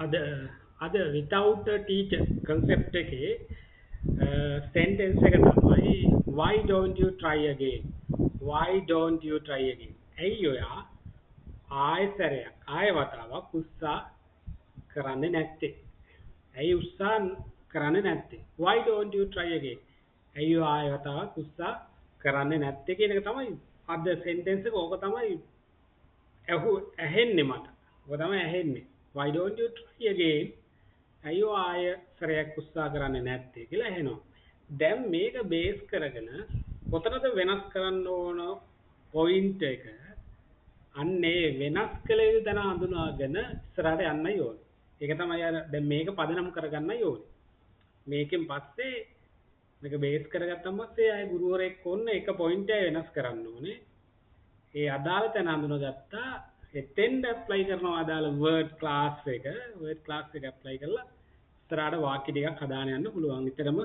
අද අද without a teacher concept එකේ sentence එක තමයි why don't you try again why don't you try again ඇයි ඔයා ආයෙසරයක් ආයෙ වතාවක් උත්සාහ කරන්නේ නැත්තේ ඇයි උත්සාහ කරන්නේ නැත්තේ why don't you try again ඇයි ඔයා ආයෙ වතාවක් උත්සාහ කරන්නේ නැත්තේ කියන එක තමයි අද sentence එක ඕක තමයි ඇහෙන්නේ මට ඕක තමයි ඇහෙන්නේ why don't you try again අයියෝ ආය සරයක් උත්සාහ කරන්නේ නැත්තේ කියලා ඇහෙනවා. දැන් මේක බේස් කරගෙන කොතනද වෙනස් කරන්න ඕන පොයින්ට් එක අන්නේ වෙනස් කළ යුතු තැන හඳුනාගෙන ඉස්සරහට යන්නයි ඕනේ. ඒක තමයි අර දැන් මේක පදනම් කරගන්නයි ඕනේ. මේකෙන් පස්සේ මේක බේස් කරගත්තම පස්සේ ආය ගුරුවරයෙක් ඕන්න එක පොයින්ට් එක වෙනස් කරන්න ඕනේ. ඒ අදාළ තැන හඳුනාගත්තා එතෙන්ද ඇප්ලයි කරනවා අදාළ වර්ඩ් ක්ලාස් එක ඇප්ලයි කරලා ඉස්සරහට වාක්‍ය ටිකක් හදාගෙන යන්න පුළුවන්. විතරම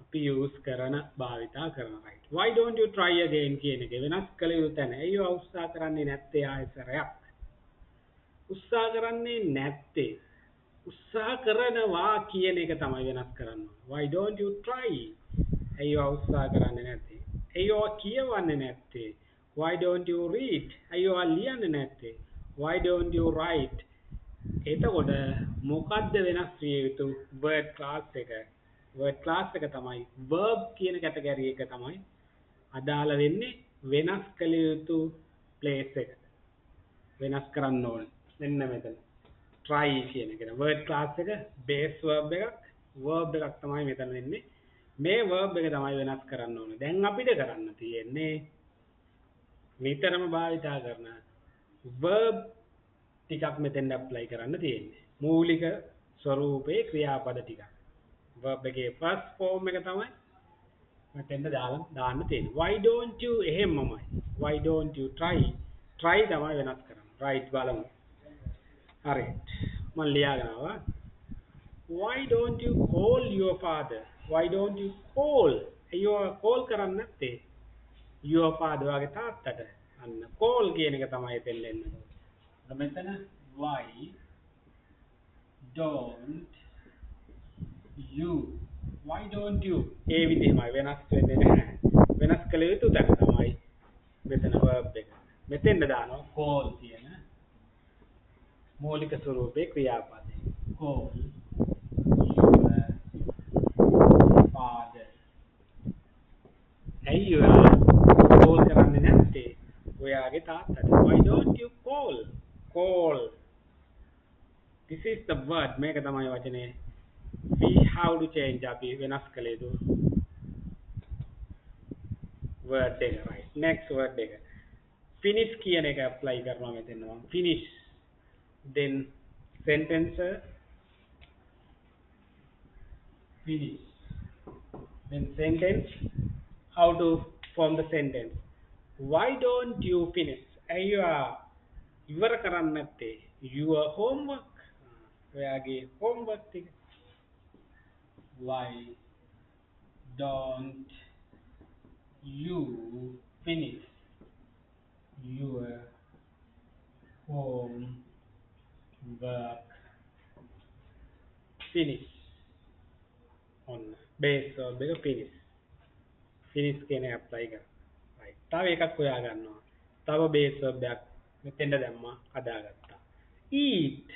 අපි යූස් කරන භාවිතා කරන right. Why don't you try again කියන එක වෙනස් කළ යුතු තැන. අයියෝ උත්සාහ කරන්නේ නැත්තේ ආයෙසරයක්. උත්සාහ කරන්නේ නැත්තේ. උත්සාහ කරනවා කියන එක තමයි වෙනස් කරන්න ඕනේ. Why don't you try? අයියෝ උත්සාහ කරන්නේ නැත්තේ. අයියෝ කියවන්නේ නැත්තේ. Why don't you read? අයියෝ ලියන්නේ නැත්තේ. Why don't you write? එතකොට මොකද්ද වෙනස් විය යුතු word class එක? word class එක තමයි verb කියන කැටගරි එක තමයි අදාළ වෙන්නේ වෙනස් කළ යුතු place එක. වෙනස් කරන්න ඕනේ. මෙන්න මෙතන. try කියන එක. word class එක base verb එකක් තමයි මෙතන වෙන්නේ. මේ verb එක තමයි වෙනස් කරන්න ඕනේ. දැන් අපිට කරන්න තියෙන්නේ නිතරම භාවිතා කරන verb ටිකක් මෙතෙන් apply කරන්න තියෙන්නේ. මූලික ස්වරූපේ ක්‍රියාපද ටිකක්. verb එකේ first form එක තමයි මෙතෙන්ද දාන්න තියෙන්නේ. Why don't you එහෙමමයි. Why don't you try? try තමයි වෙනස් කරන්න. right බලමු. හරි. මම ලියාගෙන ආවා. Why don't you call your father? Why don't you call? අයියෝ call කරන්නේ නැත්තේ. your father වගේ තාත්තට අන්න call කියන එක තමයි එතෙන් එන්නේ. මෙතන why don't you ඒ විදිහමයි වෙනස් වෙන්නේ නැහැ. වෙනස් කළ යුතු තැන තමයි මෙතන verb එක. මෙතෙන්ද දානවා call කියන මූලික ස්වරූපේ ක්‍රියාපදේ. call your father. ඇයි ඔයා call කරන්නේ නැත්තේ? ඔයාගේ තාත්තට. Why don't you call? Call. This is the word. මේක තමයි වචනේ. We have to change අපි වෙනස් කළ යුතු word එක. right. Next word එක. Finish කියන එක apply කරනවා මෙතන මම. Finish. Then sentence finish. Then sentence. How to form the sentence? Why don't you finish? අයියෝ ඉවර කරන්නේ නැත්තේ your homework. ඔයාගේ homework ටික. Why don't you finish your homework? Finish. On base verb එක finish. finish කියන එක apply කරා. right. තව එකක් හොයා ගන්නවා. තව base verb එකක් මෙතෙන්ද දැම්මා හදාගත්තා. eat.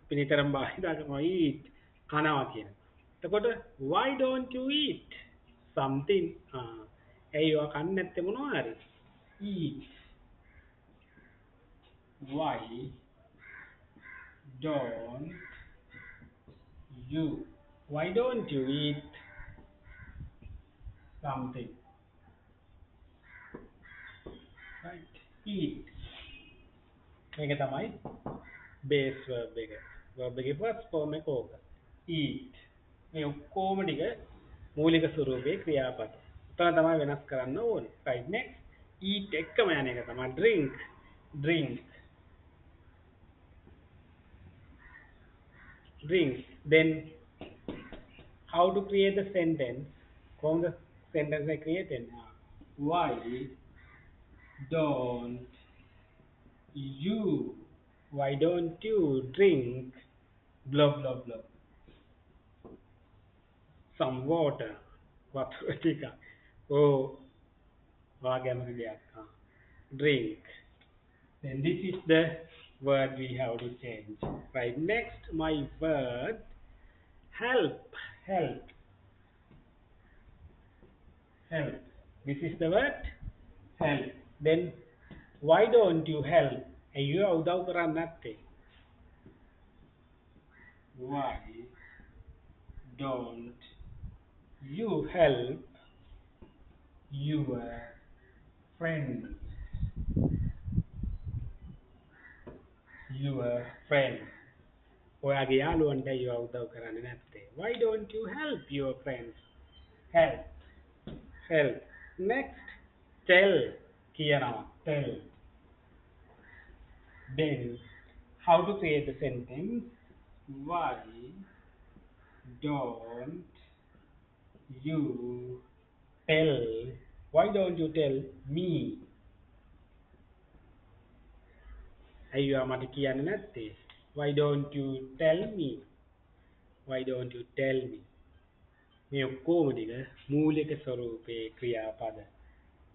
අපි නිතරම භාවිතා කරනවා eat කනවා කියන. එතකොට why don't you eat something? ඇයි ඔයා කන්නේ නැත්තේ මොනවා හරි? eat. Why don't you eat something? right. eat. මේක තමයි base verb එක. verb එකේ first form එක ඕක. eat. මේ ඔක්කොම ටික මූලික ස්වරූපේ ක්‍රියාපද. උතන තමයි වෙනස් කරන්න ඕනේ. right. next eat එකම යන එක තමයි drink. Then how to create the sentence? From the sentence I created. Why don't you drink blob blob blob some water වතුර ටික oh වාගෑම දෙයක් drink. Then this is the word we have to change. Right, next my word help. Help. Help. This is the word help. Then why don't you help? You උදව් කරන්නේ නැත්තේ. Why don't you help your friend? Your friend. ඔයාගේ යාළුවන්ට you උදව් කරන්නේ නැත්තේ. Why don't you help your friends? Help. Help. Next, tell. කියනවා. Tell. Then, how to create the sentence? Why don't you tell? Why don't you tell me? අයියෝ මට කියන්න නැත්තේ. Why don't you tell me? Why don't you tell me? මේ ඔක්කොම ටික මූලික ස්වරූපයේ ක්‍රියාපද.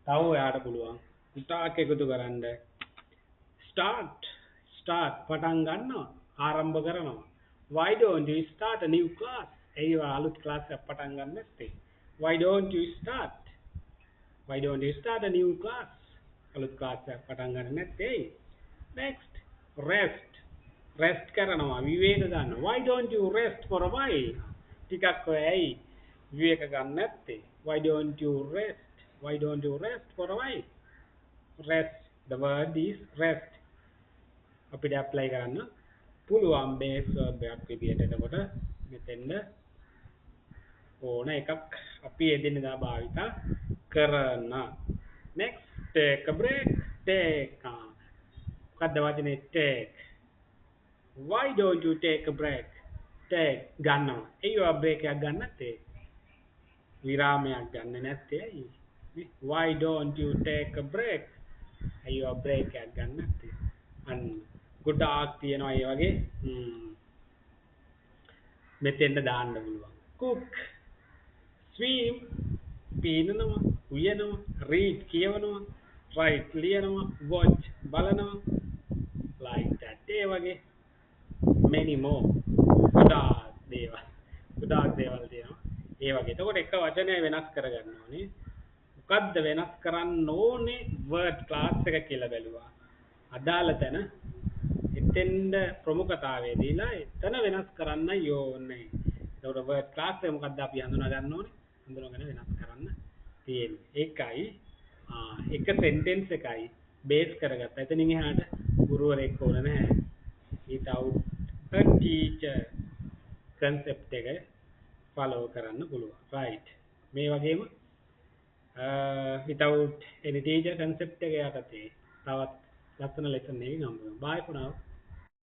තව ඔයාට පුළුවන් උටාක් එකතු කරන්න. Start. පටන් ගන්නවා. ආරම්භ කරනවා. Why don't you start a new class? ඒවා අලුත් ක්ලාස් එකක් පටන් ගන්න නැත්තේ. Why don't you start? Why don't you start a new class? අලුත් ක්ලාස් එකක් පටන් ගන්න නැත්තේ. Next, rest. Rest කරනවා. විවේක ගන්නවා. Why don't you rest for a while? ටිකක් ඔය ඇයි විවේක ගන්න නැත්තේ? Why don't you rest? Why don't you rest for a while? Rest. The word is rest. අපිට apply කරන්න පුළුවන් base verb එකක් විදියට. එතකොට මෙතෙන්ද ඕන එකක් අපි එදිනෙදා භාවිත කරන. Next, take a break. Take. මොකක්ද වචනේ take? Why don't you take a break? Take ගන්නවා. ඒවා break එකක් ගන්න නැත්තේ. විරාමයක් ගන්න නැත්තේ ඇයි? Why don't you take a break? ඒවා break එකක් ගන්න නැත්තේ. අන්න ගොඩාක් තියෙනවා ඒ වගේ මෙතෙන්ට දාන්න පුළුවන්. Cook. Swim. පීනනවා. උයනවා. Read කියවනවා. Write ලියනවා. Watch බලනවා. Like that. ඒ වගේ many more. ගොඩාක් දේවල් තියෙනවා. ඒ වගේ. එතකොට එක වචනය වෙනස් කරගන්න ඕනේ. මොකද්ද වෙනස් කරන්න ඕනේ word class එක කියලා බැලුවා. අදාළ තැන එතෙන්ද ප්‍රමුඛතාවය දීලා එතන වෙනස් කරන්න ඕනේ. එතකොට word class එක මොකද්ද අපි හඳුනා ගන්න ඕනේ. හඳුනාගෙන වෙනස් කරන්න තියෙන්නේ. ඒකයි එක sentence එකයි base කරගත්තා. එතනින් එහාට ගුරුවරයෙක් ඕන නැහැ. without a teacher concept එක follow කරන්න පුළුවන්. right. මේ වගේම without any teacher concept එක යටතේ තවත් ලස්සන lesson එකකින් හම්බ වෙනවා. bye for now.